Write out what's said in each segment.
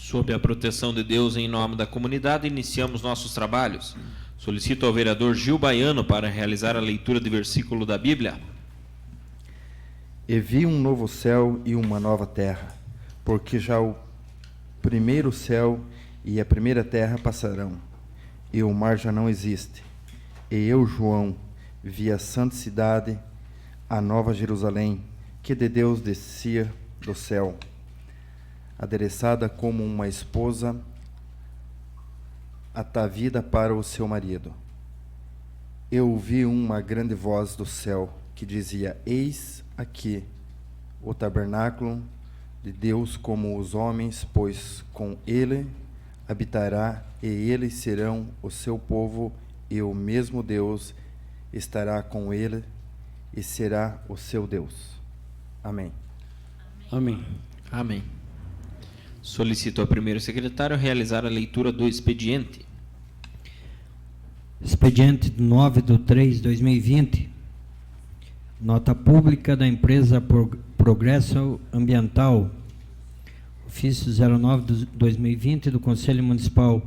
Sob a proteção de Deus, em nome da comunidade, iniciamos nossos trabalhos. Solicito ao vereador Gil Baiano para realizar a leitura de versículo da Bíblia. E vi um novo céu e uma nova terra, porque já o primeiro céu e a primeira terra passarão, e o mar já não existe. E eu, João, vi a santa cidade, a nova Jerusalém, que de Deus descia do céu, adereçada como uma esposa atavida para o seu marido. Eu ouvi uma grande voz do céu que dizia: Eis aqui o tabernáculo de Deus como os homens, pois com ele habitará, e eles serão o seu povo, e o mesmo Deus estará com ele e será o seu Deus. Amém. Amém. Amém. Solicito ao primeiro secretário realizar a leitura do expediente. Expediente 9/3/2020. Nota pública da empresa Progresso Ambiental. Ofício 09/2020 do Conselho Municipal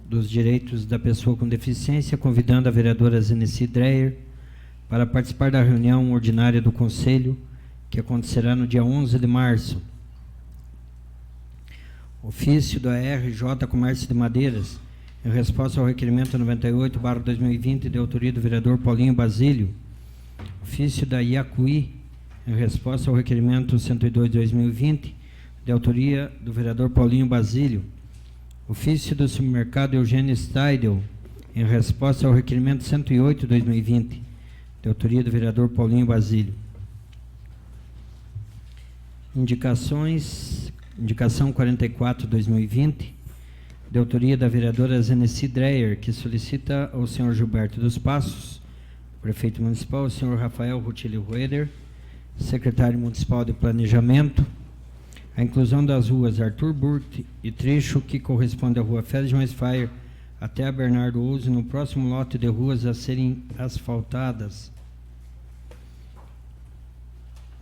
dos Direitos da Pessoa com Deficiência, convidando a vereadora Zenici Dreyer para participar da reunião ordinária do Conselho, que acontecerá no dia 11 de março. Ofício da RJ Comércio de Madeiras, em resposta ao requerimento 98/2020, de autoria do vereador Paulinho Basílio. Ofício da Iacuí, em resposta ao requerimento 102/2020, de autoria do vereador Paulinho Basílio. Ofício do supermercado Eugênio Steidel, em resposta ao requerimento 108/2020, de autoria do vereador Paulinho Basílio. Indicação 44/2020, de autoria da vereadora Zenici Dreyer, que solicita ao senhor Gilberto dos Passos, prefeito municipal, ao senhor Rafael Rutilli Rueder, secretário municipal de planejamento, a inclusão das ruas Arthur Burt e trecho que corresponde à rua Félix Jones Fire até a Bernardo Uzi, no próximo lote de ruas a serem asfaltadas.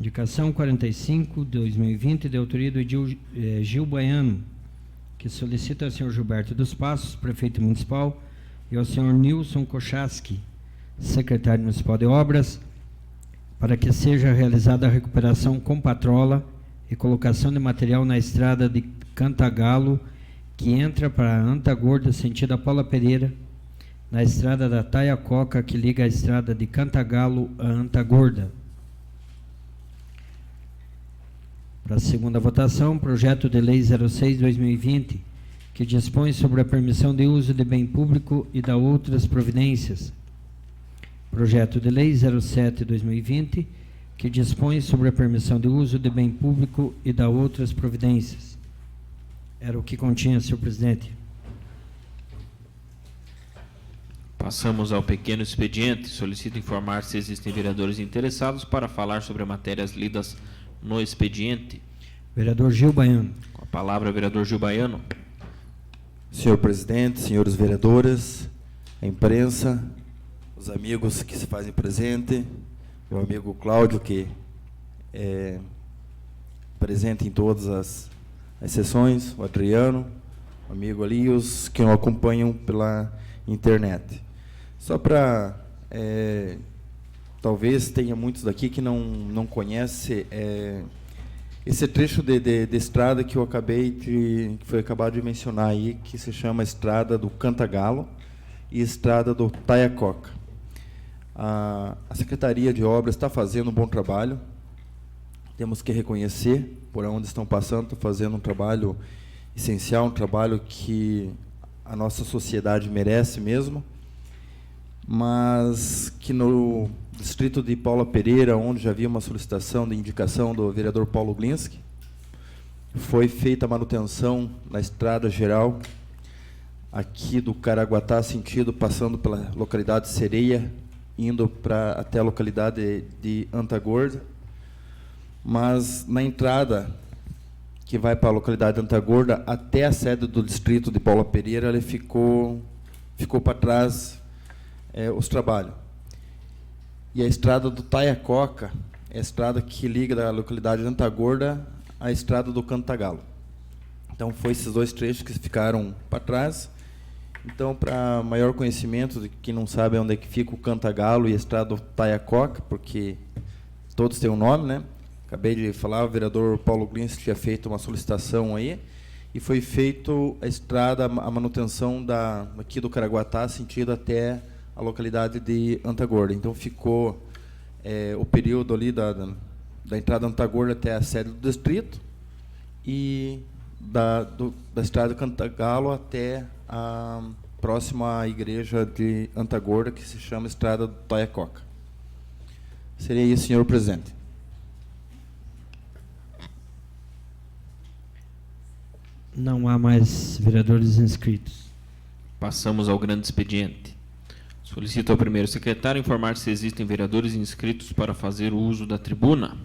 Indicação 45/2020, de autoria do Gil Baiano, que solicita ao senhor Gilberto dos Passos, prefeito municipal, e ao senhor Nilson Kochaski, secretário municipal de obras, para que seja realizada a recuperação com patrola e colocação de material na estrada de Cantagalo, que entra para a Anta Gorda, sentido a Paula Pereira, na estrada da Taiacoca, que liga a estrada de Cantagalo a Anta Gorda. Para a segunda votação, projeto de lei 06/2020, que dispõe sobre a permissão de uso de bem público e da outras providências. Projeto de lei 07/2020, que dispõe sobre a permissão de uso de bem público e da outras providências. Era o que continha, senhor presidente. Passamos ao pequeno expediente. Solicito informar se existem vereadores interessados para falar sobre matérias lidas no expediente. Vereador Gil Baiano. Com a palavra, vereador Gil Baiano. Senhor presidente, senhores vereadores, a imprensa, os amigos que se fazem presente, meu amigo Cláudio, que é presente em todas as sessões, o Adriano, o amigo ali, e os que nos acompanham pela internet. Só para, talvez tenha muitos daqui que não conhecem esse trecho de estrada que eu que foi acabado de mencionar aí, que se chama Estrada do Cantagalo e Estrada do Taiacoca. A Secretaria de Obras está fazendo um bom trabalho, temos que reconhecer por onde estão passando, estão fazendo um trabalho essencial, um trabalho que a nossa sociedade merece mesmo, mas que no distrito de Paula Pereira, onde já havia uma solicitação de indicação do vereador Paulo Glinski, foi feita a manutenção na estrada geral, aqui do Caraguatá, sentido, passando pela localidade de Sereia, indo até a localidade de Anta Gorda, mas na entrada que vai para a localidade de Anta Gorda, até a sede do distrito de Paula Pereira, ele ficou para trás os trabalhos. E a estrada do Taiacoca é a estrada que liga da localidade de Anta Gorda à estrada do Cantagalo. Então, foi esses 2 trechos que ficaram para trás. Então, para maior conhecimento de quem não sabe onde é que fica o Cantagalo e a estrada Taiacoca, porque todos têm um nome, né? Acabei de falar, o vereador Paulo Glinski tinha feito uma solicitação aí, e foi feito a estrada, a manutenção aqui do Caraguatá, sentido até a localidade de Antagorda. Então, ficou o período ali da entrada de Antagorda até a sede do distrito, e da estrada Cantagalo até a próxima à igreja de Antagorda, que se chama Estrada do Taiacoca. Seria isso, senhor presidente. Não há mais vereadores inscritos. Passamos ao grande expediente. Solicito ao primeiro secretário informar se existem vereadores inscritos para fazer o uso da tribuna.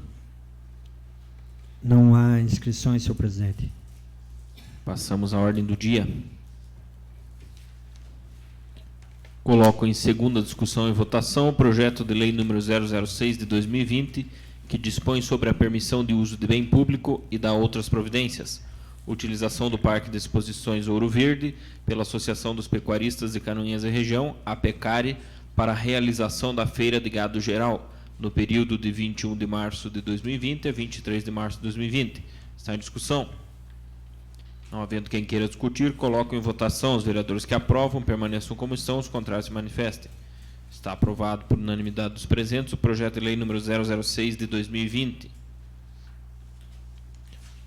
Não há inscrições, senhor presidente. Passamos à ordem do dia. Coloco em segunda discussão e votação o projeto de lei número 006 de 2020, que dispõe sobre a permissão de uso de bem público e dá outras providências. Utilização do Parque de Exposições Ouro Verde pela Associação dos Pecuaristas de Canoinhas e Região, a Pecari, para a realização da Feira de Gado Geral, no período de 21 de março de 2020 a 23 de março de 2020. Está em discussão. Não havendo quem queira discutir, coloco em votação. Os vereadores que aprovam permaneçam como estão, os contrários se manifestem. Está aprovado por unanimidade dos presentes o projeto de lei número 006 de 2020.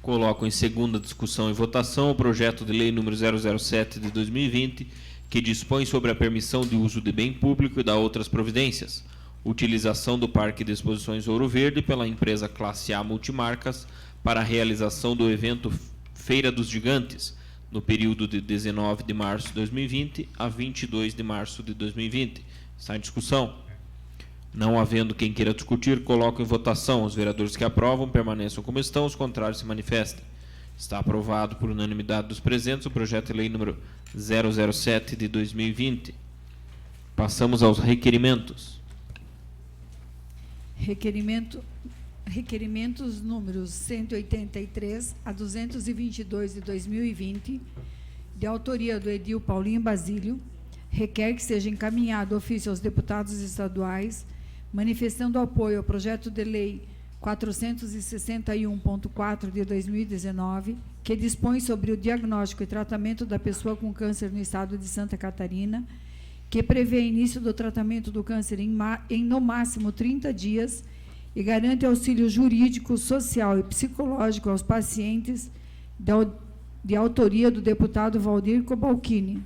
Coloco em segunda discussão e votação o projeto de lei número 007 de 2020, que dispõe sobre a permissão de uso de bem público e dá outras providências. Utilização do Parque de Exposições Ouro Verde pela empresa Classe A Multimarcas para a realização do evento Feira dos Gigantes, no período de 19 de março de 2020 a 22 de março de 2020. Está em discussão. Não havendo quem queira discutir, coloco em votação. Os vereadores que aprovam permaneçam como estão, os contrários se manifestem. Está aprovado por unanimidade dos presentes o projeto de lei número 007 de 2020. Passamos aos requerimentos. Requerimentos números 183 a 222 de 2020, de autoria do edil Paulinho Basílio, requer que seja encaminhado ofício aos deputados estaduais, manifestando apoio ao projeto de lei 461.4 de 2019, que dispõe sobre o diagnóstico e tratamento da pessoa com câncer no estado de Santa Catarina, que prevê início do tratamento do câncer em no máximo 30 dias e garante auxílio jurídico, social e psicológico aos pacientes, de autoria do deputado Valdir Cobalcini.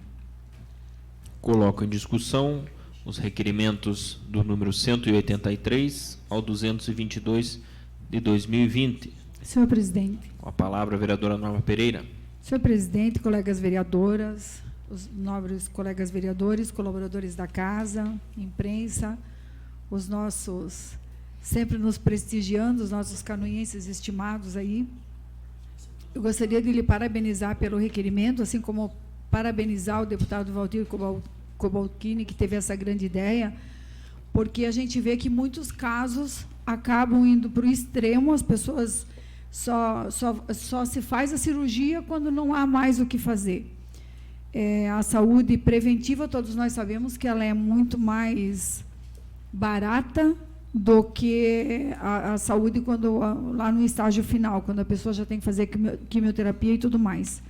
Coloco em discussão os requerimentos do número 183 ao 222 de 2020. Senhor presidente. Com a palavra a vereadora Norma Pereira. Senhor presidente, colegas vereadoras, os nobres colegas vereadores, colaboradores da casa, imprensa, os nossos, sempre nos prestigiando, os nossos canoinhenses estimados aí. Eu gostaria de lhe parabenizar pelo requerimento, assim como parabenizar o deputado Valdir Cobalcini, que teve essa grande ideia, porque a gente vê que muitos casos acabam indo para o extremo, as pessoas só se faz a cirurgia quando não há mais o que fazer. A saúde preventiva, todos nós sabemos que ela é muito mais barata do que a saúde quando lá no estágio final, quando a pessoa já tem que fazer quimioterapia e tudo mais.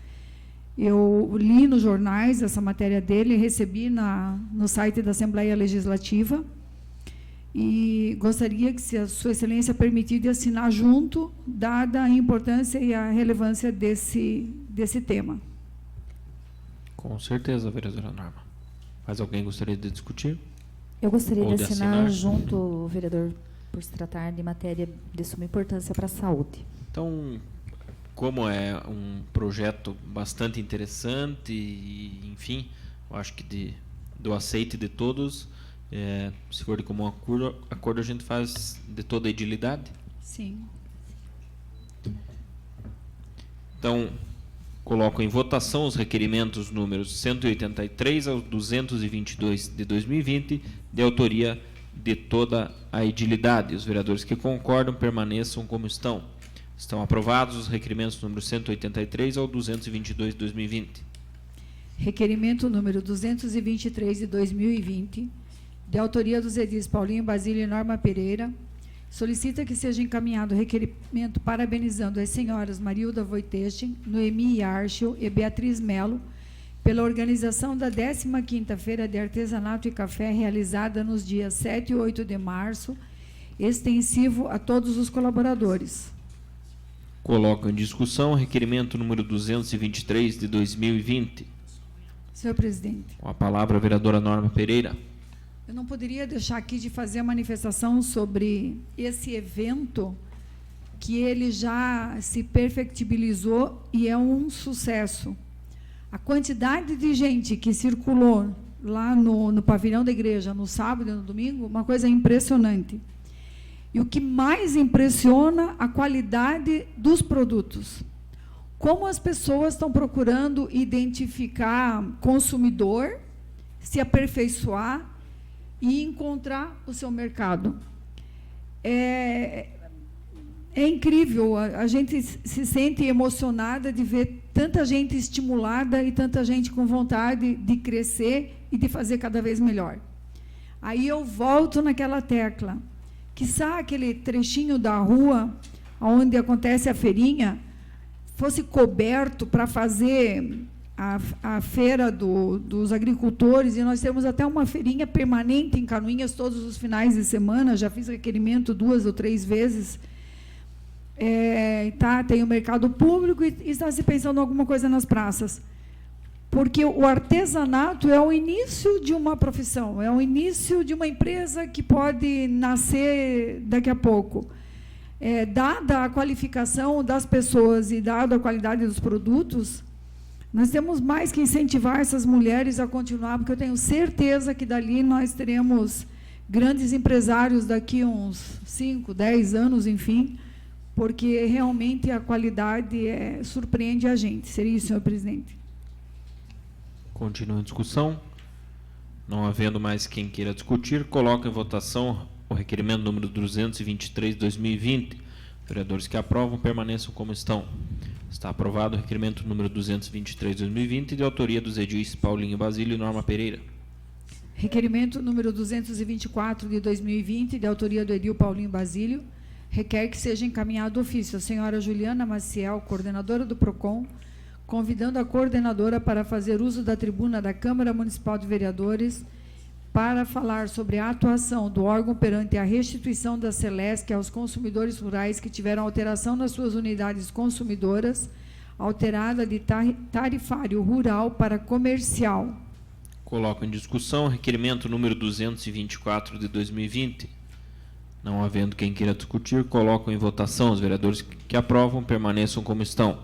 Eu li nos jornais essa matéria dele, recebi no site da Assembleia Legislativa e gostaria que, se a Sua Excelência permitir, de assinar junto, dada a importância e a relevância desse tema. Com certeza, vereadora Norma. Mais alguém gostaria de discutir? Eu gostaria Ou de assinar assinar junto, vereador, por se tratar de matéria de suma importância para a saúde. Então, como é um projeto bastante interessante e, enfim, eu acho que do aceite de todos, se for de comum acordo, a gente faz de toda a edilidade. Sim. Então, coloco em votação os requerimentos números 183 ao 222 de 2020, de autoria de toda a edilidade. Os vereadores que concordam permaneçam como estão. Estão aprovados os requerimentos número 183 ao 222 de 2020. Requerimento número 223 de 2020, de autoria dos edis Paulinho Basílio e Norma Pereira, solicita que seja encaminhado o requerimento parabenizando as senhoras Marilda Voitechen, Noemi Archel e Beatriz Melo pela organização da 15ª Feira de Artesanato e Café realizada nos dias 7 e 8 de março, extensivo a todos os colaboradores. Coloco em discussão o requerimento número 223 de 2020. Senhor presidente, Com a palavra a vereadora Norma Pereira. eu não poderia deixar aqui de fazer a manifestação sobre esse evento, que ele já se perfectibilizou e é um sucesso. A quantidade de gente que circulou lá no pavilhão da igreja, no sábado e no domingo, uma coisa impressionante. E o que mais impressiona, a qualidade dos produtos. Como as pessoas estão procurando identificar consumidor, se aperfeiçoar e encontrar o seu mercado. É incrível, a gente se sente emocionada de ver tanta gente estimulada e tanta gente com vontade de crescer e de fazer cada vez melhor. Aí eu volto naquela tecla, quiçá aquele trechinho da rua onde acontece a feirinha fosse coberto para fazer a feira dos agricultores, e nós temos até uma feirinha permanente em Canoinhas todos os finais de semana, já fiz requerimento 2 ou 3 vezes. Tem o mercado público e está se pensando em alguma coisa nas praças. Porque o artesanato é o início de uma profissão, é o início de uma empresa que pode nascer daqui a pouco. Dada a qualificação das pessoas e dada a qualidade dos produtos, nós temos mais que incentivar essas mulheres a continuar, porque eu tenho certeza que dali nós teremos grandes empresários daqui uns 5, 10 anos, enfim, porque realmente a qualidade surpreende a gente. Seria isso, senhor presidente. Continua a discussão. Não havendo mais quem queira discutir, coloco em votação o requerimento número 223 de 2020. Vereadores que aprovam permaneçam como estão. Está aprovado o requerimento número 223 de 2020, de autoria dos edis Paulinho Basílio e Norma Pereira. Requerimento número 224 de 2020, de autoria do edil Paulinho Basílio, requer que seja encaminhado ofício à senhora Juliana Maciel, coordenadora do PROCON, convidando a coordenadora para fazer uso da tribuna da Câmara Municipal de Vereadores para falar sobre a atuação do órgão perante a restituição da Celesc aos consumidores rurais que tiveram alteração nas suas unidades consumidoras, alterada de tarifário rural para comercial. Coloco em discussão o requerimento número 224 de 2020. Não havendo quem queira discutir, coloco em votação. Os vereadores que aprovam permaneçam como estão.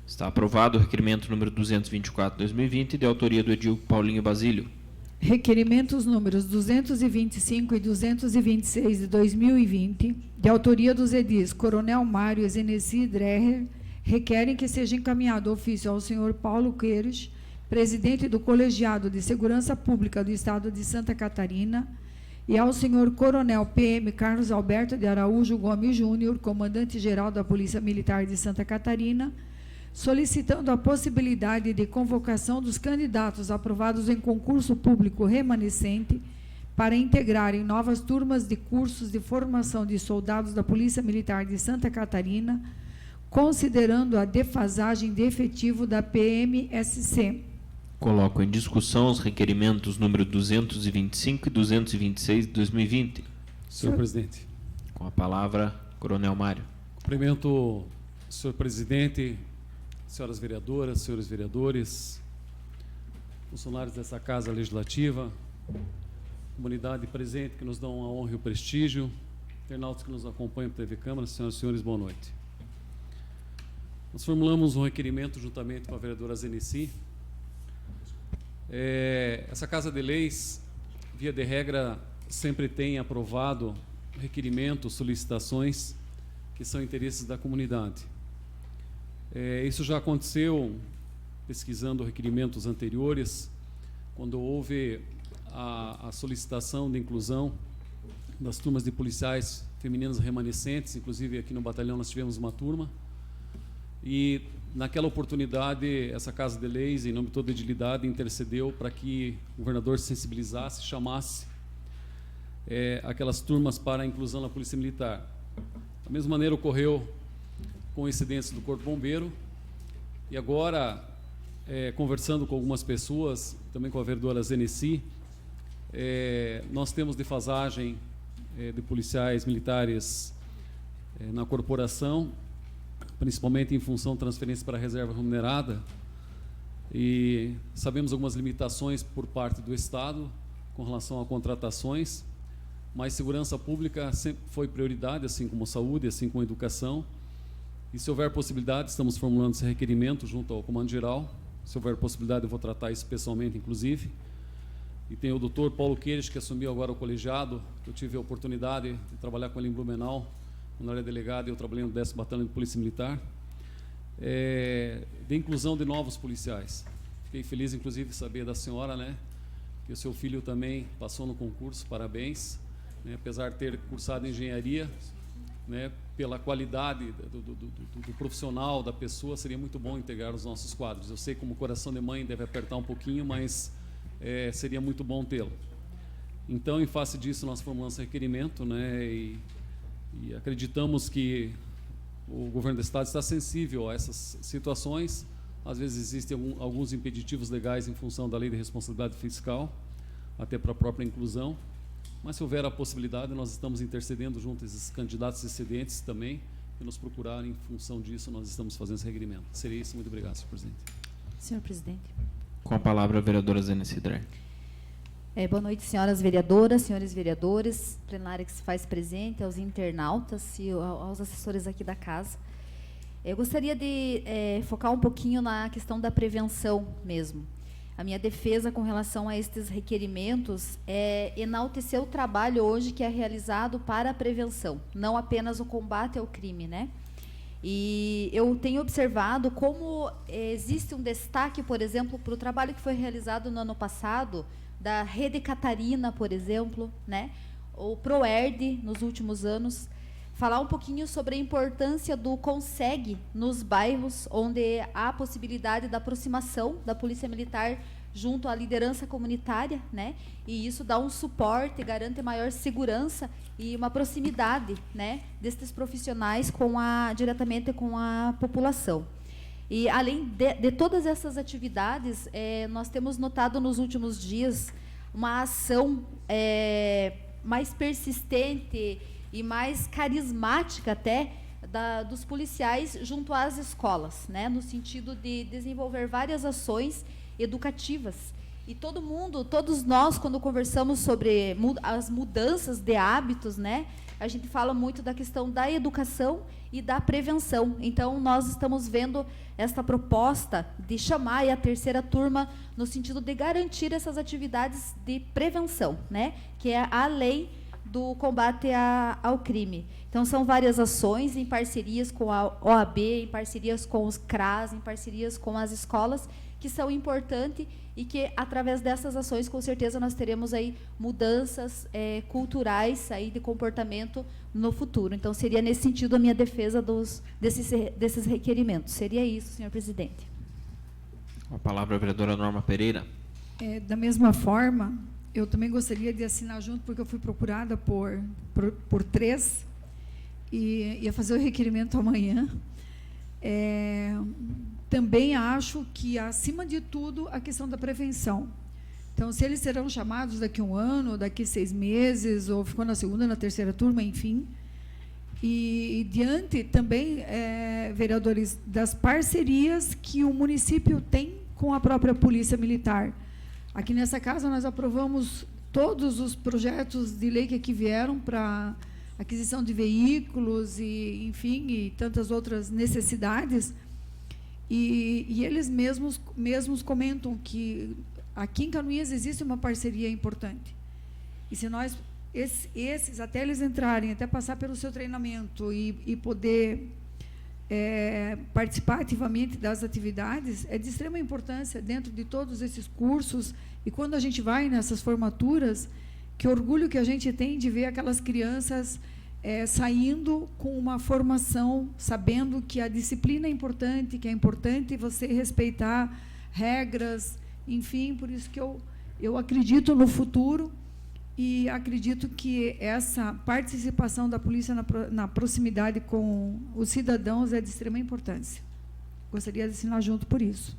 Está aprovado o requerimento número 224 de 2020, de autoria do edil Paulinho Basílio. Requerimentos números 225 e 226 de 2020, de autoria dos edis Coronel Mário e Zenesi Dreher, requerem que seja encaminhado ofício ao senhor Paulo Queiroz, presidente do Colegiado de Segurança Pública do Estado de Santa Catarina, e ao senhor Coronel PM Carlos Alberto de Araújo Gomes Júnior, comandante-geral da Polícia Militar de Santa Catarina, solicitando a possibilidade de convocação dos candidatos aprovados em concurso público remanescente para integrarem novas turmas de cursos de formação de soldados da Polícia Militar de Santa Catarina, considerando a defasagem de efetivo da PMSC. Coloco em discussão os requerimentos número 225 e 226 de 2020. Senhor presidente. Com a palavra, Coronel Mário. Cumprimento, senhor presidente, senhoras vereadoras, senhores vereadores, funcionários dessa Casa Legislativa, comunidade presente que nos dão a honra e o prestígio, internautas que nos acompanham pela TV Câmara, senhoras e senhores, boa noite. Nós formulamos um requerimento juntamente com a vereadora Zenesi. Essa Casa de Leis, via de regra, sempre tem aprovado requerimentos, solicitações que são interesses da comunidade. Isso já aconteceu, pesquisando requerimentos anteriores, quando houve a solicitação de inclusão das turmas de policiais femininas remanescentes, inclusive aqui no batalhão nós tivemos uma turma, e naquela oportunidade essa Casa de Leis, em nome de toda a edilidade, intercedeu para que o governador se sensibilizasse, chamasse aquelas turmas para a inclusão na Polícia Militar. Da mesma maneira ocorreu com incidentes do Corpo Bombeiro, e agora, conversando com algumas pessoas, também com a vereadora Zeneci, nós temos defasagem de policiais militares na corporação, principalmente em função de transferência para a reserva remunerada, e sabemos algumas limitações por parte do Estado com relação a contratações, mas segurança pública sempre foi prioridade, assim como saúde, assim como educação, e se houver possibilidade, estamos formulando esse requerimento junto ao Comando Geral, se houver possibilidade eu vou tratar isso pessoalmente, inclusive. E tem o doutor Paulo Queires, que assumiu agora o colegiado, eu tive a oportunidade de trabalhar com ele em Blumenau, quando eu era delegado, eu trabalhei no 10º Batalhão de Polícia Militar, de inclusão de novos policiais. Fiquei feliz, inclusive, de saber da senhora, né, que o seu filho também passou no concurso, parabéns, né, apesar de ter cursado engenharia, né, pela qualidade do profissional, da pessoa, seria muito bom integrar os nossos quadros. Eu sei como o coração de mãe deve apertar um pouquinho, mas seria muito bom tê-lo. Então, em face disso, nós formulamos esse requerimento, né, e acreditamos que o governo do Estado está sensível a essas situações. Às vezes existem alguns impeditivos legais em função da lei de responsabilidade fiscal, até para a própria inclusão, mas se houver a possibilidade, nós estamos intercedendo junto a esses candidatos excedentes também, que nos procurarem em função disso, nós estamos fazendo esse requerimento. Seria isso, muito obrigado, senhor presidente. Senhor presidente. Com a palavra a vereadora Zeneci Drey. Boa noite, senhoras vereadoras, senhores vereadores, plenária que se faz presente, aos internautas e aos assessores aqui da casa. Eu gostaria de focar um pouquinho na questão da prevenção mesmo. A minha defesa com relação a estes requerimentos é enaltecer o trabalho hoje que é realizado para a prevenção, não apenas o combate ao crime, né? E eu tenho observado como existe um destaque, por exemplo, para o trabalho que foi realizado no ano passado, da Rede Catarina, por exemplo, né? O ProERD, nos últimos anos, falar um pouquinho sobre a importância do CONSEG nos bairros onde há a possibilidade da aproximação da Polícia Militar junto à liderança comunitária, né? E isso dá um suporte, garante maior segurança e uma proximidade, né, destes profissionais diretamente com a população. E, além de todas essas atividades, nós temos notado nos últimos dias uma ação mais persistente e mais carismática até dos policiais junto às escolas, né, no sentido de desenvolver várias ações educativas. E todos nós, quando conversamos sobre as mudanças de hábitos, né, a gente fala muito da questão da educação e da prevenção. Então, nós estamos vendo esta proposta de chamar a terceira turma no sentido de garantir essas atividades de prevenção, né, que é a lei do combate ao crime. Então, são várias ações em parcerias com a OAB, em parcerias com os CRAS, em parcerias com as escolas, que são importantes e que, através dessas ações, com certeza, nós teremos aí mudanças culturais aí de comportamento no futuro. Então, seria nesse sentido a minha defesa desses requerimentos. Seria isso, senhor presidente. Com a palavra a vereadora Norma Pereira. Da mesma forma, eu também gostaria de assinar junto, porque eu fui procurada por 3 e ia fazer o requerimento amanhã. Também acho que, acima de tudo, a questão da prevenção. Então, se eles serão chamados daqui a 1 ano, daqui 6 meses, ou ficou na segunda, na terceira turma, enfim. E diante também, vereadores, das parcerias que o município tem com a própria Polícia Militar. Aqui nessa casa nós aprovamos todos os projetos de lei que aqui vieram para aquisição de veículos e, enfim, e tantas outras necessidades. E eles mesmos comentam que aqui em Canoinhas existe uma parceria importante. E se nós, esses, até eles entrarem, até passar pelo seu treinamento e poder participar ativamente das atividades, é de extrema importância dentro de todos esses cursos. E quando a gente vai nessas formaturas, Que orgulho que a gente tem de ver aquelas crianças saindo com uma formação, sabendo que a disciplina é importante, que é importante você respeitar regras, enfim, por isso que eu acredito no futuro e acredito que essa participação da polícia na proximidade com os cidadãos é de extrema importância. Gostaria de assinar junto por isso.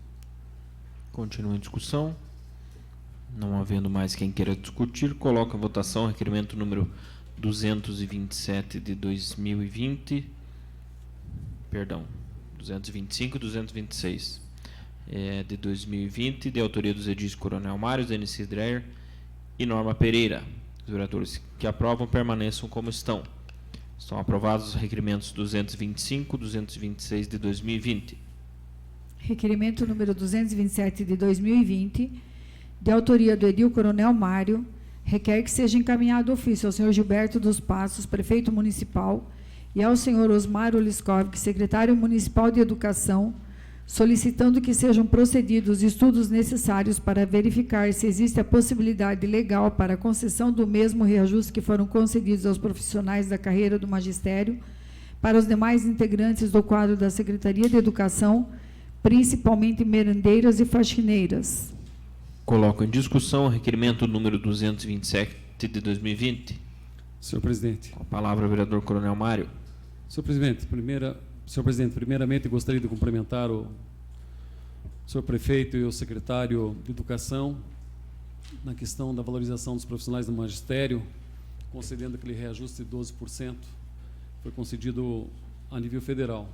Continua em discussão. Não havendo mais quem queira discutir, coloco a votação o requerimento número 227 de 2020. Perdão, 225 e 226 de 2020, de autoria dos edis Coronel Mário, Denise Dreyer e Norma Pereira. Os vereadores que aprovam permaneçam como estão. Estão aprovados os requerimentos 225 e 226 de 2020. Requerimento número 227 de 2020, de autoria do edil Coronel Mário, requer que seja encaminhado ofício ao senhor Gilberto dos Passos, prefeito municipal, e ao senhor Osmar Oliskov, secretário municipal de Educação, solicitando que sejam procedidos estudos necessários para verificar se existe a possibilidade legal para a concessão do mesmo reajuste que foram concedidos aos profissionais da carreira do magistério para os demais integrantes do quadro da Secretaria de Educação, principalmente merendeiras e faxineiras. Coloco em discussão o requerimento número 227 de 2020. Senhor presidente. Com a palavra o vereador Coronel Mário. Senhor presidente, primeiramente gostaria de cumprimentar o senhor prefeito e o secretário de Educação na questão da valorização dos profissionais do magistério, concedendo aquele reajuste de 12%, foi concedido a nível federal.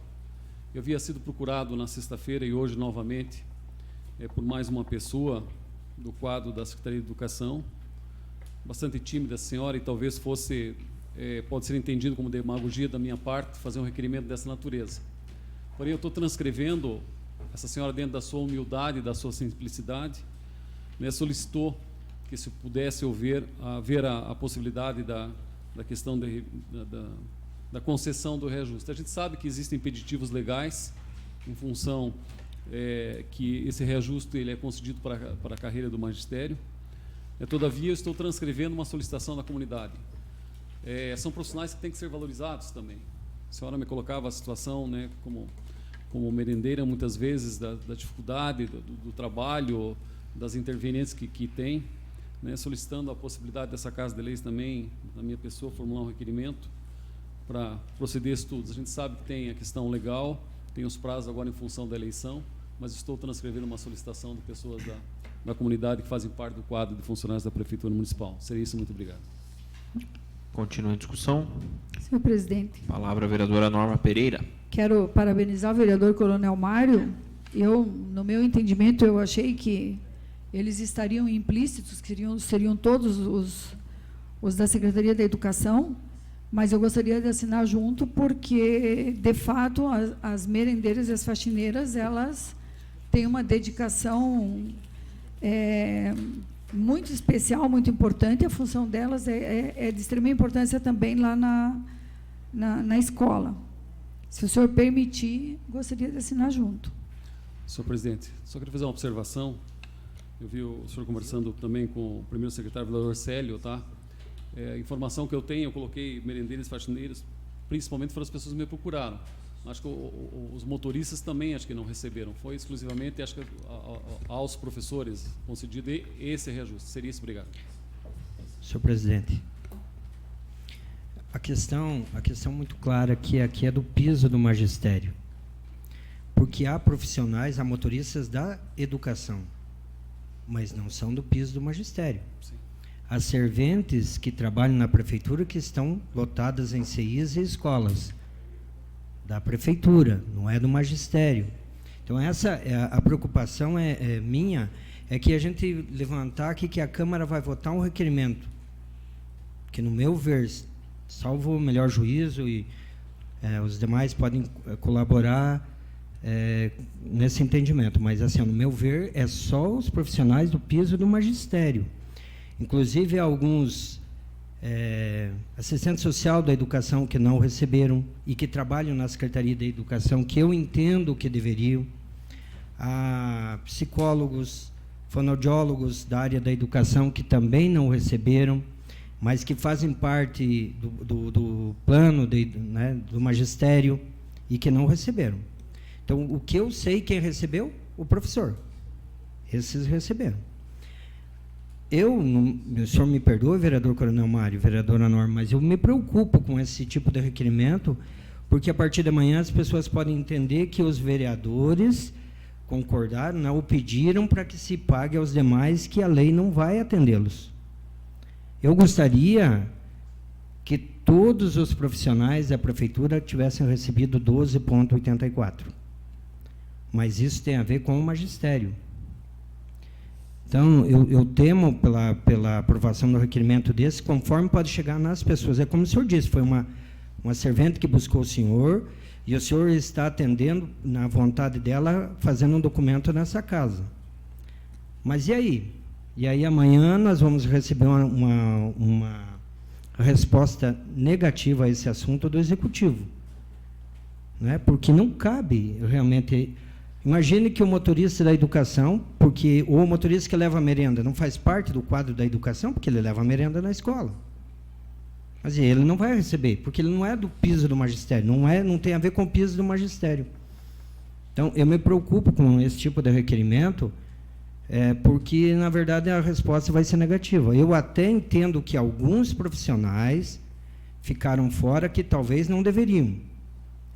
Eu havia sido procurado na sexta-feira e hoje novamente por mais uma pessoa do quadro da Secretaria de Educação, bastante tímida a senhora, e talvez fosse, pode ser entendido como demagogia da minha parte, fazer um requerimento dessa natureza. Porém, eu estou transcrevendo essa senhora dentro da sua humildade, da sua simplicidade, né, solicitou que se pudesse ver a possibilidade da questão da concessão do reajuste. A gente sabe que existem impeditivos legais em função que esse reajuste ele é concedido para a carreira do magistério. Todavia, eu estou transcrevendo uma solicitação da comunidade. São profissionais que têm que ser valorizados também. A senhora me colocava a situação, né, como merendeira, muitas vezes, da dificuldade do trabalho, das intervenientes que tem, né, solicitando a possibilidade dessa Casa de Leis também, na minha pessoa, formular um requerimento para proceder estudos. A gente sabe que tem a questão legal, tem os prazos agora em função da eleição, mas estou transcrevendo uma solicitação de pessoas da comunidade que fazem parte do quadro de funcionários da Prefeitura Municipal. Seria isso, muito obrigado. Continua em discussão. Senhor presidente. Palavra a vereadora Norma Pereira. Quero parabenizar o vereador Coronel Mário. No meu entendimento, eu achei que eles estariam implícitos, que seriam todos os da Secretaria da Educação, mas eu gostaria de assinar junto porque, de fato, as merendeiras e as faxineiras, elas têm uma dedicação muito especial, muito importante. A função delas é de extrema importância também lá na escola. Se o senhor permitir, gostaria de assinar junto. Senhor presidente, só queria fazer uma observação. Eu vi o senhor conversando também com o primeiro secretário, o vereador Célio, tá? A informação que eu tenho, eu coloquei merendeiros e faxineiros, principalmente foram as pessoas que me procuraram. Acho que os motoristas também acho que não receberam. Foi exclusivamente, acho que aos professores concedido esse reajuste. Seria isso, obrigado. Senhor presidente, a questão muito clara que aqui é do piso do magistério, porque há profissionais, há motoristas da educação, mas não são do piso do magistério. Sim. As serventes que trabalham na prefeitura que estão lotadas em CIs e escolas da prefeitura, não é do magistério. Então essa a preocupação minha, é que a gente levantar aqui que a Câmara vai votar um requerimento que, no meu ver, salvo o melhor juízo, e os demais podem colaborar nesse entendimento, mas assim, no meu ver, é só os profissionais do piso do magistério. Inclusive, alguns assistentes social da educação que não receberam e que trabalham na Secretaria da Educação, que eu entendo que deveriam, há psicólogos, fonoaudiólogos da área da educação que também não receberam. mas que fazem parte do plano né, do magistério e que não receberam. Então, o que eu sei, quem recebeu? O professor. Esses receberam. O senhor me perdoe, vereador Coronel Mário, vereadora Norma, mas eu me preocupo com esse tipo de requerimento, porque a partir de amanhã as pessoas podem entender que os vereadores concordaram, né, ou pediram para que se pague aos demais, que a lei não vai atendê-los. Eu gostaria que todos os profissionais da prefeitura tivessem recebido 12,84. Mas isso tem a ver com o magistério. Então, eu temo pela aprovação do requerimento desse, conforme pode chegar nas pessoas. É como o senhor disse, foi uma servente que buscou o senhor, e o senhor está atendendo, na vontade dela, fazendo um documento nessa casa. Mas e aí? E aí amanhã nós vamos receber uma resposta negativa a esse assunto do Executivo. Né? Porque não cabe realmente... Imagine que o motorista da educação, porque o motorista que leva a merenda não faz parte do quadro da educação, porque ele leva a merenda na escola. Mas ele não vai receber, porque ele não é do piso do magistério, não tem a ver com o piso do magistério. Então, eu me preocupo com esse tipo de requerimento, porque, na verdade, a resposta vai ser negativa. Eu até entendo que alguns profissionais ficaram fora que talvez não deveriam.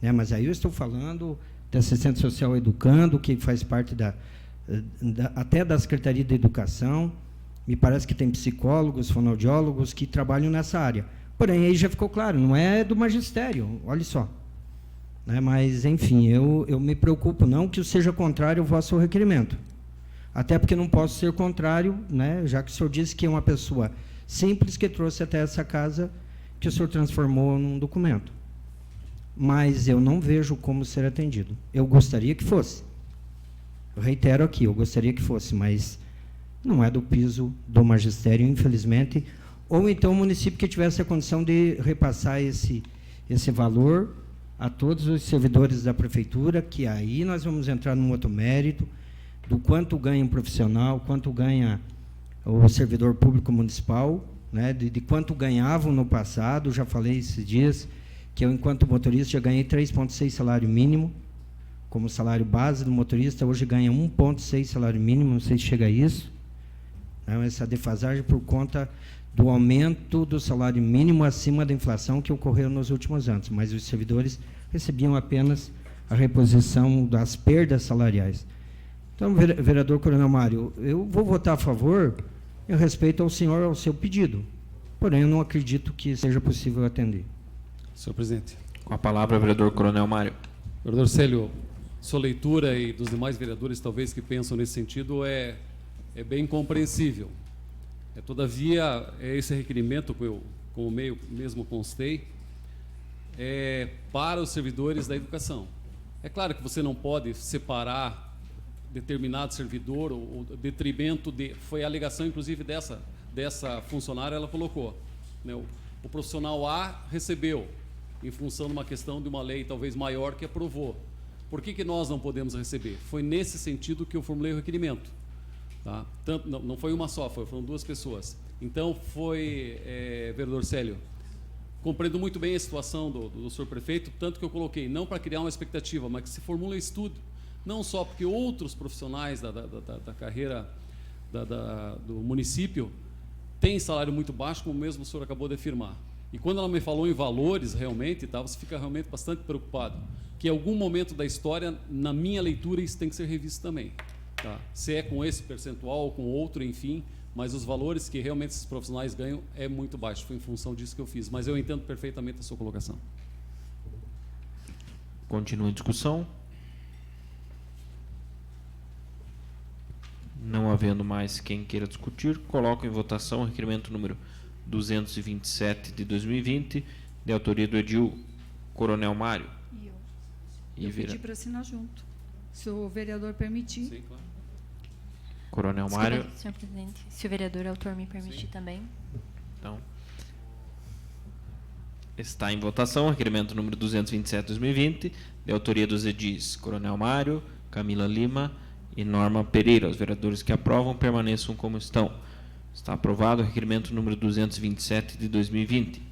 Né? Mas aí eu estou falando da assistente social educando, que faz parte até da Secretaria de Educação. Me parece que tem psicólogos, fonoaudiólogos que trabalham nessa área. Porém, aí já ficou claro, não é do magistério, olha só. Né? Mas, enfim, eu me preocupo não que seja contrário ao vosso requerimento. Até porque não posso ser contrário, né? Já que o senhor disse que é uma pessoa simples que trouxe até essa casa, que o senhor transformou num documento. Mas eu não vejo como ser atendido. Eu gostaria que fosse. Eu reitero aqui, eu gostaria que fosse, mas não é do piso do magistério, infelizmente. Ou então o município que tivesse a condição de repassar esse valor a todos os servidores da prefeitura, que aí nós vamos entrar num outro mérito, do quanto ganha um profissional, quanto ganha o servidor público municipal, né, de quanto ganhavam no passado. Já falei esses dias que eu, enquanto motorista, já ganhei 3,6 salário mínimo, como salário base do motorista, hoje ganha 1,6 salário mínimo, não sei se chega a isso. Essa defasagem por conta do aumento do salário mínimo acima da inflação que ocorreu nos últimos anos, mas os servidores recebiam apenas a reposição das perdas salariais. Então, vereador Coronel Mário, eu vou votar a favor em respeito ao senhor, ao seu pedido, porém eu não acredito que seja possível atender. Senhor presidente. Com a palavra, vereador Coronel Mário. Vereador Célio, sua leitura e dos demais vereadores, talvez, que pensam nesse sentido, é bem compreensível. Todavia, esse requerimento, como mesmo constei, é para os servidores da educação. É claro que você não pode separar determinado servidor ou detrimento de... Foi a alegação, inclusive, dessa funcionária, ela colocou. Né? O profissional A recebeu, em função de uma questão de uma lei talvez maior que aprovou. Por que nós não podemos receber? Foi nesse sentido que eu formulei o requerimento. Tá? Tanto, não foi uma só, foram duas pessoas. Então, vereador Célio, compreendo muito bem a situação do senhor prefeito, tanto que eu coloquei, não para criar uma expectativa, mas que se formule um estudo, não só porque outros profissionais da carreira do município têm salário muito baixo, como mesmo o senhor acabou de afirmar. E quando ela me falou em valores, realmente, você fica realmente bastante preocupado, que em algum momento da história, na minha leitura, isso tem que ser revisto também. Tá? Se é com esse percentual ou com outro, enfim, mas os valores que realmente esses profissionais ganham é muito baixo. Foi em função disso que eu fiz, mas eu entendo perfeitamente a sua colocação. Continua a discussão. Não havendo mais quem queira discutir, coloco em votação o requerimento número 227 de 2020, de autoria do edil Coronel Mário. Eu pedi para assinar junto, se o vereador permitir. Sim, claro. Coronel Desculpa, Mário. senhor presidente, se o vereador autor me permitir também. Então, está em votação o requerimento número 227 de 2020, de autoria dos edis Coronel Mário, Camila Lima e Norma Pereira. Os vereadores que aprovam permaneçam como estão. Está aprovado o requerimento número 227 de 2020.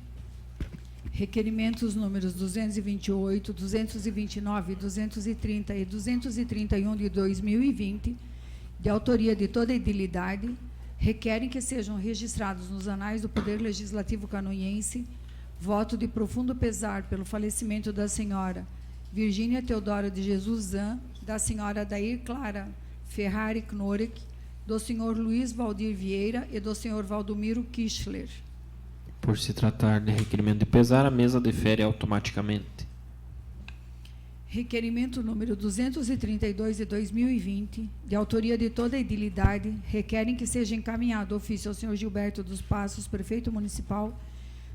Requerimentos números 228, 229, 230 e 231 de 2020, de autoria de toda a edilidade, requerem que sejam registrados nos anais do Poder Legislativo canoinhense voto de profundo pesar pelo falecimento da senhora Virgínia Teodora de Jesus Zan, da senhora Dair Clara Ferrari Knorek, do senhor Luiz Valdir Vieira e do senhor Valdomiro Kischler. Por se tratar de requerimento de pesar, a mesa defere automaticamente. Requerimento número 232 de 2020, de autoria de toda a edilidade, requerem que seja encaminhado ofício ao senhor Gilberto dos Passos, prefeito municipal,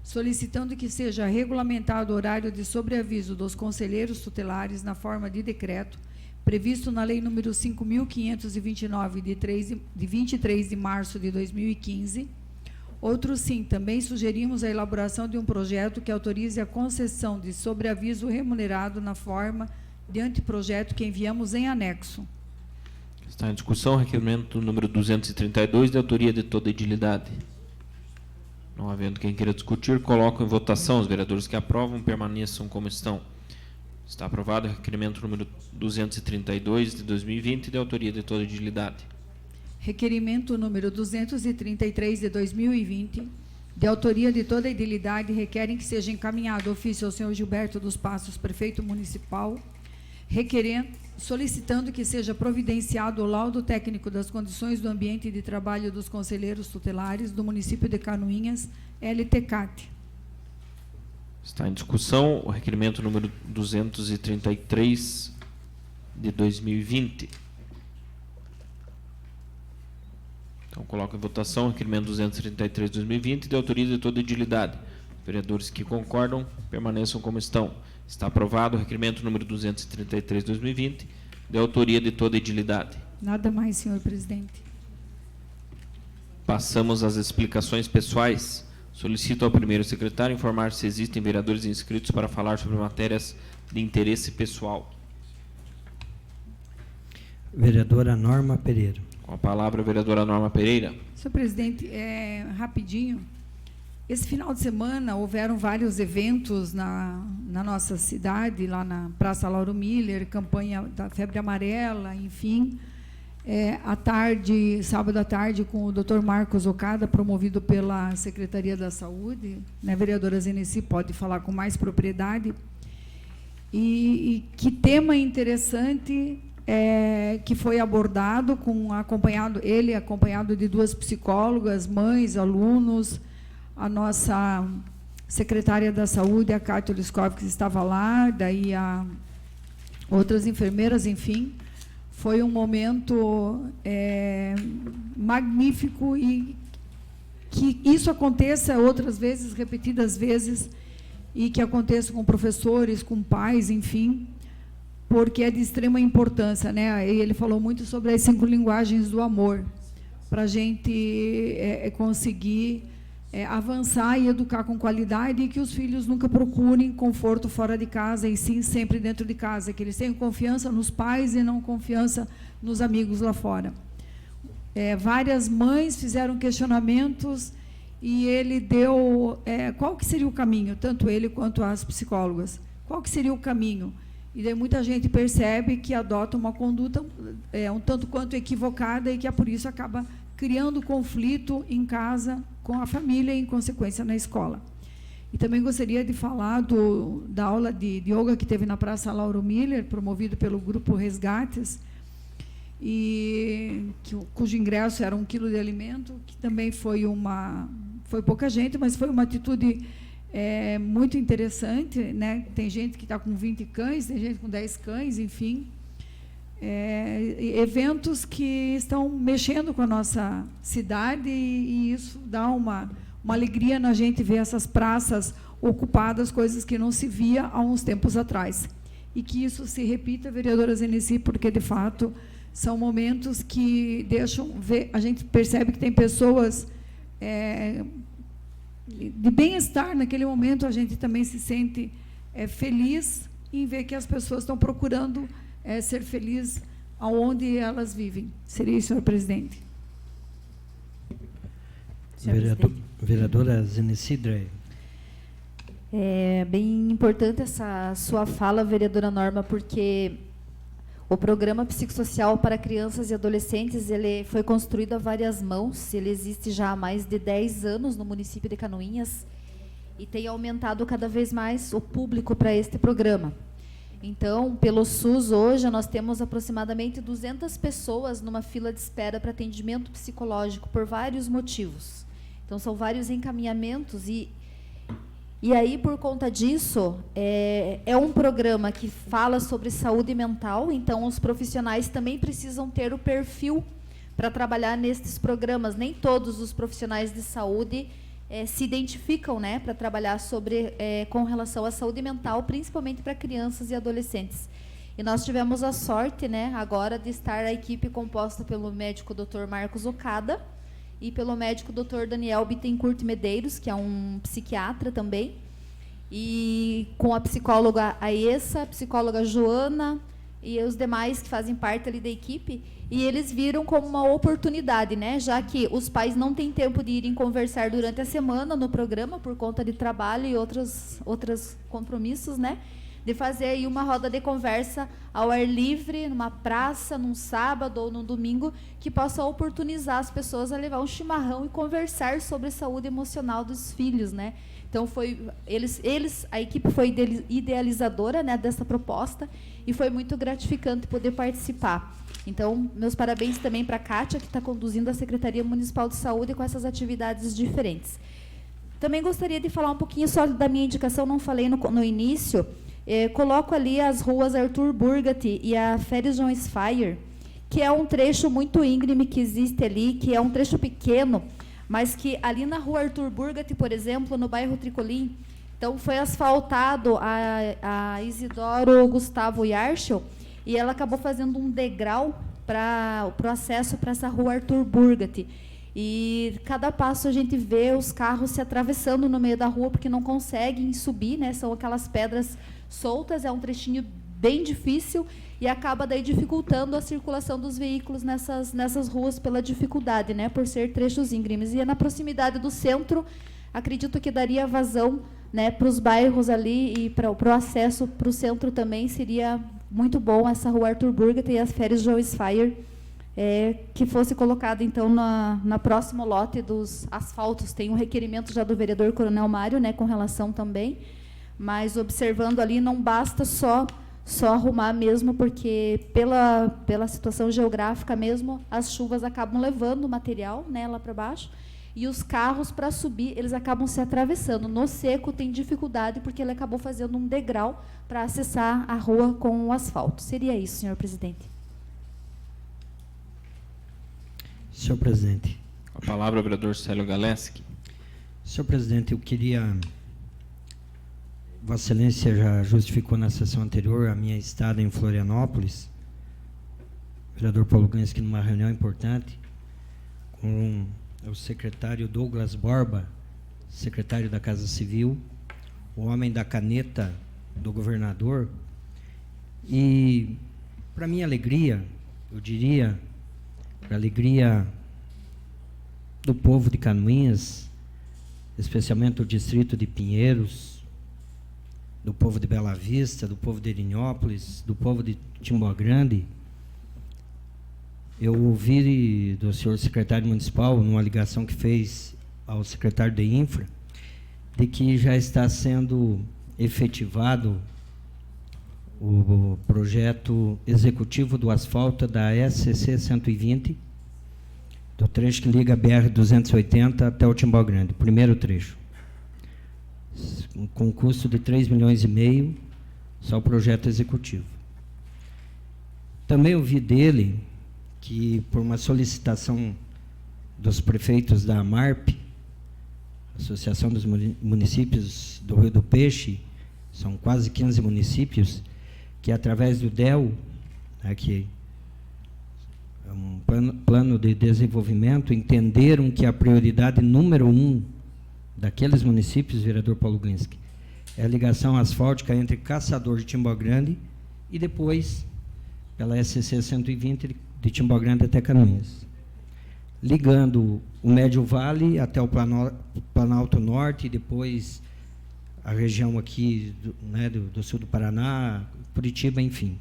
solicitando que seja regulamentado o horário de sobreaviso dos conselheiros tutelares na forma de decreto, previsto na Lei número 5.529, de 23 de março de 2015. Outro sim, também sugerimos a elaboração de um projeto que autorize a concessão de sobreaviso remunerado na forma de anteprojeto que enviamos em anexo. Está em discussão o requerimento número 232, de autoria de toda a edilidade. Não havendo quem queira discutir, coloco em votação. Os vereadores que aprovam permaneçam como estão. Está aprovado o requerimento número 232 de 2020, de autoria de toda a edilidade. Requerimento número 233 de 2020, de autoria de toda a edilidade, requerem que seja encaminhado ofício ao senhor Gilberto dos Passos, prefeito municipal, solicitando que seja providenciado o laudo técnico das condições do ambiente de trabalho dos conselheiros tutelares do município de Canoinhas, LTCAT. Está em discussão o requerimento número 233 de 2020. Então, coloco em votação o requerimento 233 de 2020, de autoria de toda a edilidade. Vereadores que concordam, permaneçam como estão. Está aprovado o requerimento número 233 de 2020, de autoria de toda a edilidade. Nada mais, senhor presidente. Passamos às explicações pessoais. Solicito ao primeiro secretário informar se existem vereadores inscritos para falar sobre matérias de interesse pessoal. Vereadora Norma Pereira. Com a palavra, a vereadora Norma Pereira. Senhor presidente, rapidinho, esse final de semana houveram vários eventos na nossa cidade, lá na Praça Lauro Miller, campanha da Febre Amarela, enfim. À tarde, sábado à tarde, com o Dr. Marcos Okada, promovido pela Secretaria da Saúde, né, vereadora Zeneci pode falar com mais propriedade. E que tema interessante que foi abordado, acompanhado de duas psicólogas, mães, alunos, a nossa secretária da Saúde, a Cátia Liskov, que estava lá, daí outras enfermeiras, enfim. Foi um momento magnífico e que isso aconteça outras vezes, repetidas vezes, e que aconteça com professores, com pais, enfim, porque é de extrema importância, né? E ele falou muito sobre as 5 linguagens do amor, para a gente conseguir avançar e educar com qualidade, e que os filhos nunca procurem conforto fora de casa, e sim sempre dentro de casa, que eles tenham confiança nos pais e não confiança nos amigos lá fora. Várias mães fizeram questionamentos e ele deu qual que seria o caminho, tanto ele quanto as psicólogas, qual que seria o caminho. E daí muita gente percebe que adota uma conduta um tanto quanto equivocada, e que por isso acaba criando conflito em casa com a família e, em consequência, na escola. E também gostaria de falar da aula de yoga que teve na Praça Lauro Miller, promovido pelo Grupo Resgates, cujo ingresso era 1 quilo de alimento, que também foi pouca gente, mas foi uma atitude muito interessante, né? Tem gente que está com 20 cães, tem gente com 10 cães, enfim. Eventos que estão mexendo com a nossa cidade, e isso dá uma alegria na gente ver essas praças ocupadas, coisas que não se via há uns tempos atrás. E que isso se repita, vereadora Zeneci, porque, de fato, são momentos que deixam ver, a gente percebe que tem pessoas de bem-estar naquele momento, a gente também se sente feliz em ver que as pessoas estão procurando ser felizes aonde elas vivem. Seria isso, senhor presidente. senhor presidente. Vereadora Zenesidra. É bem importante essa sua fala, vereadora Norma, porque o programa psicossocial para crianças e adolescentes ele foi construído a várias mãos. Ele existe já há mais de 10 anos no município de Canoinhas e tem aumentado cada vez mais o público para este programa. Então, pelo SUS, hoje, nós temos aproximadamente 200 pessoas numa fila de espera para atendimento psicológico por vários motivos. Então, são vários encaminhamentos e aí, por conta disso, é um programa que fala sobre saúde mental, então os profissionais também precisam ter o perfil para trabalhar nestes programas. Nem todos os profissionais de saúde se identificam, né, para trabalhar com relação à saúde mental, principalmente para crianças e adolescentes. E nós tivemos a sorte, né, agora de estar a equipe composta pelo médico Dr. Marcos Okada, e pelo médico Dr. Daniel Bittencourt Medeiros, que é um psiquiatra também, e com a psicóloga Aessa, a psicóloga Joana e os demais que fazem parte ali da equipe, e eles viram como uma oportunidade, né, já que os pais não têm tempo de irem conversar durante a semana no programa por conta de trabalho e outros compromissos, né, de fazer aí uma roda de conversa ao ar livre, numa praça, num sábado ou num domingo, que possa oportunizar as pessoas a levar um chimarrão e conversar sobre a saúde emocional dos filhos, né? Então a equipe foi idealizadora, né, dessa proposta e foi muito gratificante poder participar. Então, meus parabéns também para a Kátia, que está conduzindo a Secretaria Municipal de Saúde com essas atividades diferentes. Também gostaria de falar um pouquinho só da minha indicação, não falei no início. Coloco ali as ruas Arthur Burgatti e a Félix João Sfire, que é um trecho muito íngreme que existe ali, que é um trecho pequeno, mas que ali na rua Arthur Burgatti, por exemplo, no bairro Tricolim, então foi asfaltado a Isidoro Gustavo Yarchel, e ela acabou fazendo um degrau para o acesso para essa rua Arthur Burgatti. E cada passo a gente vê os carros se atravessando no meio da rua porque não conseguem subir, né? São aquelas pedras soltas, é um trechinho bem difícil e acaba daí dificultando a circulação dos veículos nessas ruas pela dificuldade, né? Por ser trechos íngremes. E na proximidade do centro, acredito que daria vazão, né, para os bairros ali e para o acesso para o centro também seria muito bom essa rua Arthur Burgatti e as Félix João Sfire, que fosse colocada, então, na próximo lote dos asfaltos. Tem um requerimento já do vereador Coronel Mário, né, com relação também, mas observando ali, não basta só arrumar mesmo, porque pela situação geográfica mesmo, as chuvas acabam levando o material, né, lá para baixo, e os carros, para subir, eles acabam se atravessando. No seco tem dificuldade, porque ele acabou fazendo um degrau para acessar a rua com o asfalto. Seria isso, senhor presidente. Senhor presidente. A palavra ao vereador Célio Galeski. Senhor presidente, eu queria... Vossa Excelência já justificou na sessão anterior a minha estada em Florianópolis, o vereador Paulo Glinski, numa reunião importante, com o secretário Douglas Borba, secretário da Casa Civil, o homem da caneta do governador, e, para minha alegria, eu diria, para a alegria do povo de Canoinhas, especialmente o distrito de Pinheiros, do povo de Bela Vista, do povo de Erinópolis, do povo de Timboa-Grande, eu ouvi do senhor secretário municipal, numa ligação que fez ao secretário de Infra, de que já está sendo efetivado o projeto executivo do asfalto da SCC 120, do trecho que liga a BR-280 até o Timboa-Grande, primeiro trecho. Com custo de 3,5 milhões, só o projeto executivo. Também ouvi dele que, por uma solicitação dos prefeitos da AMARP, Associação dos Municípios do Rio do Peixe, são quase 15 municípios, que através do DEL, né, que é um plano de desenvolvimento, entenderam que a prioridade número 1 daqueles municípios, vereador Paulo Glinski, é a ligação asfáltica entre Caçador de Timboa-Grande e depois pela SCC 120 de Timboa-Grande até Canoinhas. ligando o Médio Vale até o Planalto Norte e depois a região aqui do sul do Paraná, Curitiba, enfim.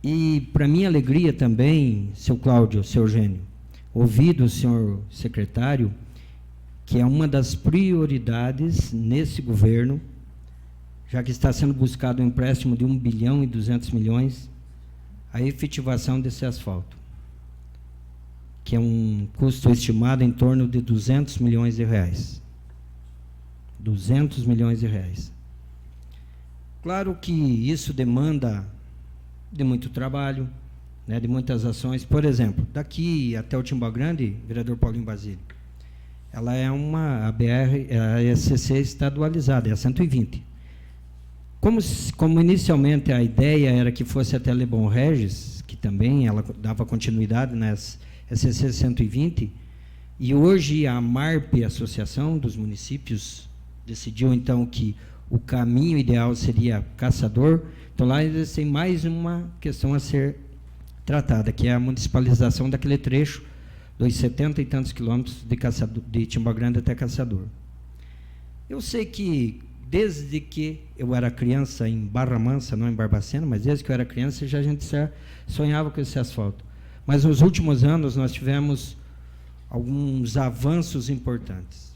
E, para minha alegria também, seu Cláudio, seu Eugênio, ouvi do senhor secretário que é uma das prioridades nesse governo, já que está sendo buscado um empréstimo de 1 bilhão e 200 milhões, a efetivação desse asfalto, que é um custo estimado em torno de 200 milhões de reais. 200 milhões de reais. Claro que isso demanda de muito trabalho, né, de muitas ações. Por exemplo, daqui até o Timbó Grande, vereador Paulinho Basílio, ela é uma ABR, a SCC estadualizada, é a 120. Como inicialmente a ideia era que fosse até Lebon Regis, que também ela dava continuidade nas SCC 120, e hoje a MARP, a Associação dos Municípios, decidiu então que o caminho ideal seria Caçador. Então lá tem mais uma questão a ser tratada, que é a municipalização daquele trecho dos 70 e tantos quilômetros de Timbó Grande até Caçador. Eu sei que desde que eu era criança em Barra Mansa, não em Barbacena, mas desde que eu era criança a gente já sonhava com esse asfalto. Mas nos últimos anos nós tivemos alguns avanços importantes.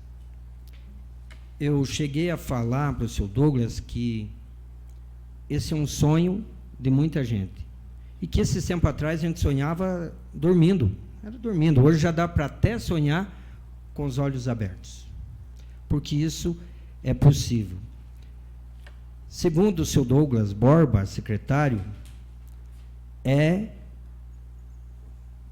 Eu cheguei a falar para o seu Douglas que esse é um sonho de muita gente. E que esse tempo atrás a gente sonhava dormindo. Era dormindo. Hoje já dá para até sonhar com os olhos abertos. Porque isso é possível. Segundo o seu Douglas Borba, secretário,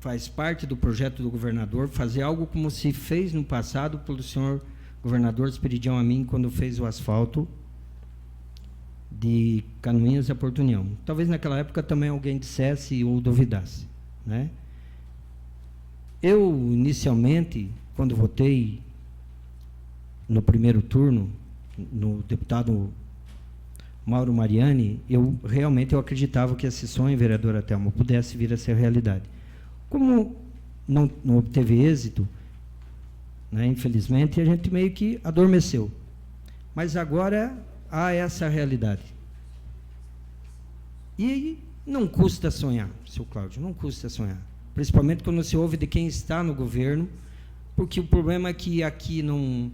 faz parte do projeto do governador fazer algo como se fez no passado pelo senhor governador Esperidião Amin, quando fez o asfalto de Canoinhas a Porto União. Talvez naquela época também alguém dissesse ou duvidasse, né? Eu, inicialmente, quando votei no primeiro turno, no deputado Mauro Mariani, eu acreditava que esse sonho, vereadora Thelma, pudesse vir a ser realidade. Como não obteve êxito, né, infelizmente, a gente meio que adormeceu. Mas agora há essa realidade. E não custa sonhar, seu Cláudio, não custa sonhar. Principalmente quando se ouve de quem está no governo, porque o problema é que aqui não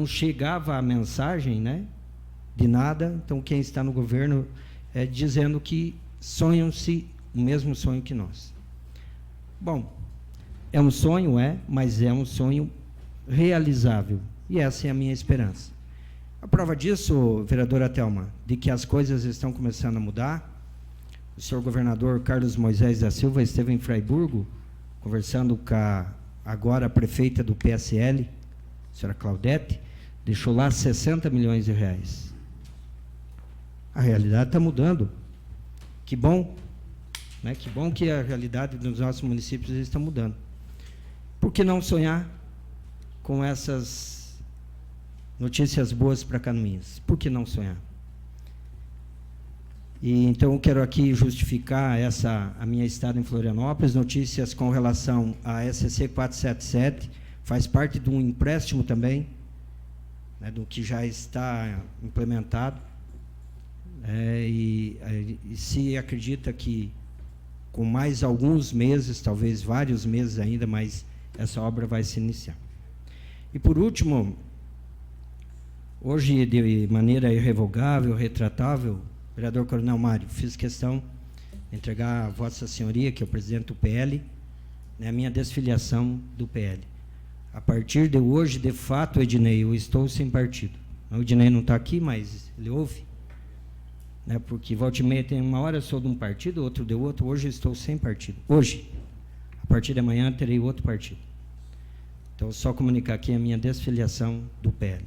chegava a mensagem, né, de nada. Então, quem está no governo dizendo que sonham-se o mesmo sonho que nós. Bom, é um sonho, mas é um sonho realizável. E essa é a minha esperança. A prova disso, vereadora Thelma, de que as coisas estão começando a mudar. O senhor governador Carlos Moisés da Silva esteve em Fraiburgo, conversando com agora a prefeita do PSL, a senhora Claudete, deixou lá 60 milhões de reais. A realidade está mudando. Que bom, né? Que bom que a realidade dos nossos municípios está mudando. Por que não sonhar com essas notícias boas para Canoinhas? Por que não sonhar? E então eu quero aqui justificar a minha estada em Florianópolis, notícias com relação à SCC 477, faz parte de um empréstimo também, né, do que já está implementado, e se acredita que com mais alguns meses, talvez vários meses ainda, mas essa obra vai se iniciar. E por último, hoje de maneira irrevogável, retratável, vereador Coronel Mário, fiz questão de entregar a Vossa Senhoria, que é o presidente do PL, né, a minha desfiliação do PL. A partir de hoje, de fato, Ednei, eu estou sem partido. O Ednei não está aqui, mas ele ouve, né, porque volta e meia tem uma hora eu sou de um partido, outro de outro. Hoje eu estou sem partido. Hoje, a partir de amanhã, terei outro partido. Então, só comunicar aqui a minha desfiliação do PL.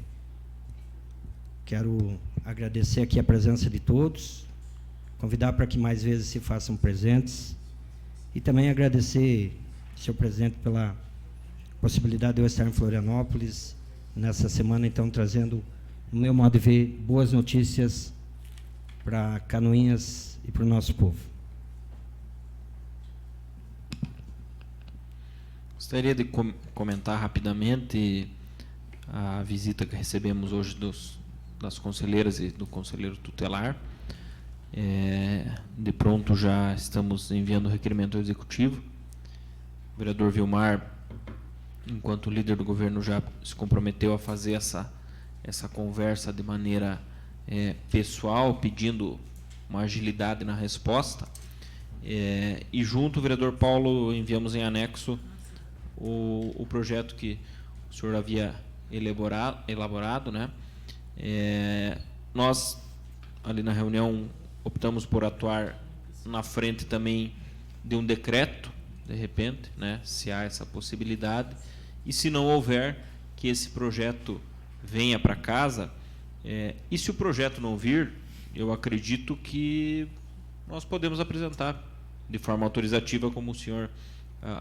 Quero agradecer aqui a presença de todos, convidar para que mais vezes se façam presentes e também agradecer, senhor presidente, pela possibilidade de eu estar em Florianópolis nessa semana, então, trazendo, no meu modo de ver, boas notícias para Canoinhas e para o nosso povo. Gostaria de comentar rapidamente a visita que recebemos hoje das conselheiras e do conselheiro tutelar. De pronto já estamos enviando o requerimento ao executivo. O vereador Vilmar, enquanto líder do governo, já se comprometeu a fazer essa conversa de maneira pessoal, pedindo uma agilidade na resposta. E junto, o vereador Paulo, enviamos em anexo o projeto que o senhor havia elaborado, né? Nós, ali na reunião, optamos por atuar na frente também de um decreto, de repente, né? Se há essa possibilidade. E se não houver, que esse projeto venha para casa. E se o projeto não vir, eu acredito que nós podemos apresentar de forma autorizativa, como o senhor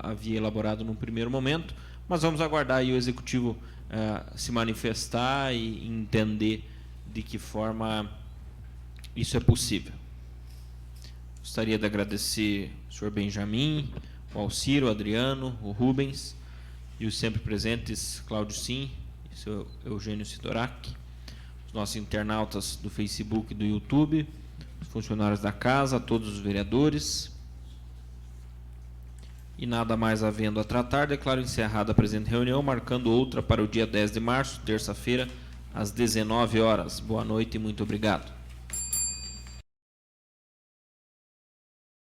havia elaborado num primeiro momento, mas vamos aguardar aí o executivo se manifestar e entender de que forma isso é possível. Gostaria de agradecer o senhor Benjamin, o Alciro, o Adriano, o Rubens e os sempre presentes Cláudio Sim e o seu Eugênio Sidorak, os nossos internautas do Facebook e do YouTube, os funcionários da casa, todos os vereadores. E nada mais havendo a tratar, declaro encerrada a presente reunião, marcando outra para o dia 10 de março, terça-feira, às 19 horas. Boa noite e muito obrigado.